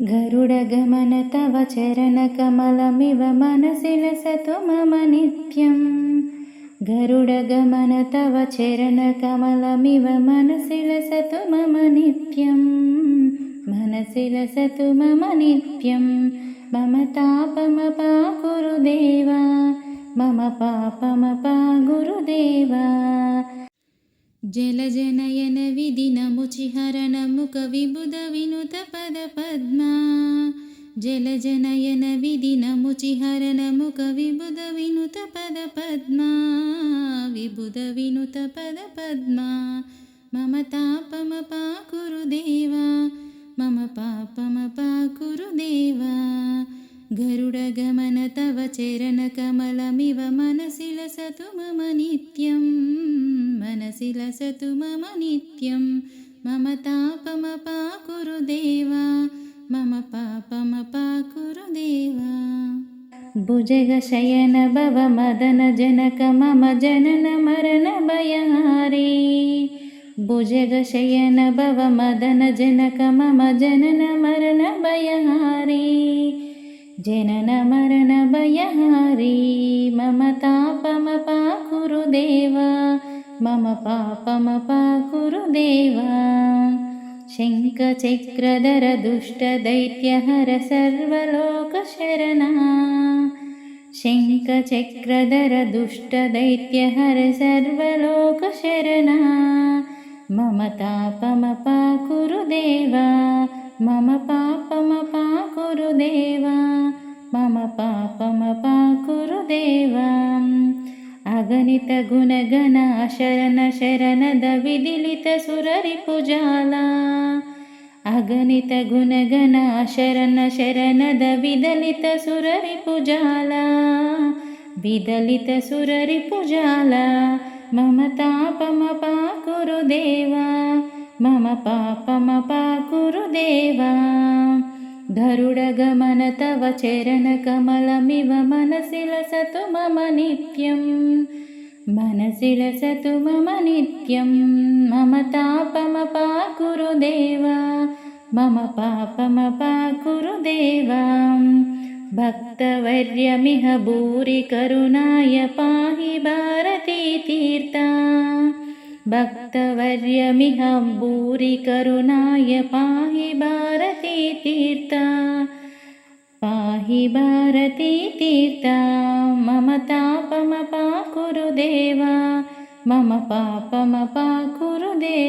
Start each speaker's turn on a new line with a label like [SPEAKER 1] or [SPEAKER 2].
[SPEAKER 1] गरुडगमन तव चरणकमलमिव मनसि लसतु मम नित्यं। गरुडगमन तव चरणकमलमिव मनसि लसतु मम नित्यं। मनसि लसतु मम नित्यं। मम तापमपा गुरुदेव, मम पापमपा गुरुदेव। जलजनयन विधिनमुचिहरण मुखविबुध विनुत पदपद्मा। जलजनयन विधिनमुचिहरण मुखविबुध विनुत पदपद्मा। विबुध विनुत पदपद्मा। मम तापमपा गुरुदेव, मम पापमपा गुरुदेव। गरुडगमन तव चरणकमलमिव मनसि लसतु मम नित्यं। मनसि लसतु मम नित्यं। मम तापमपा गुरुदेव, मम पापमपा गुरुदेव। भुजगशयन भव मदन जनक मम जनन मरण भयहारी। भुजगशयन भव मदन जनक मम जनन मरण भयहारी। जनन मरण भयहारी। मम तापमपा गुरुदेव, मम पापमपा गुरुदेव। शङ्खचक्रधर दुष्टदैत्यहर सर्वलोकशरणा। शङ्खचक्रधर दुष्टदैत्यहर सर्वलोकशरणा। मम तापमपा गुरुदेव, मम पापमपा गुरुदेव। मम पापमपा गुरुदेव। अगणित गुणगण शरण शरणद विदिलित सुररिपुजाला। अगणित गुणगण शरण शरणद विदलित सुररिपुजाला। विदलित सुररिपुजाला। मम तापमपा गुरुदेव, मम पापमपा गुरुदेव। गरुडगमन तव चरणकमलमिव मनसि लसतु मम नित्यं। मनसि लसतु मम नित्यं। मम तापमपा गुरुदेव, मम पापमपा गुरुदेव। भक्तवर्यमिह भूरि करुणाय पाहि भारती तीर्था। भक्तवर्यमिह भूरि करुणाय पाहि भारती तीर्था। पाहि भारती तीर्था। मम तापमपा गुरुदेव, मम पापमपा गुरुदेव।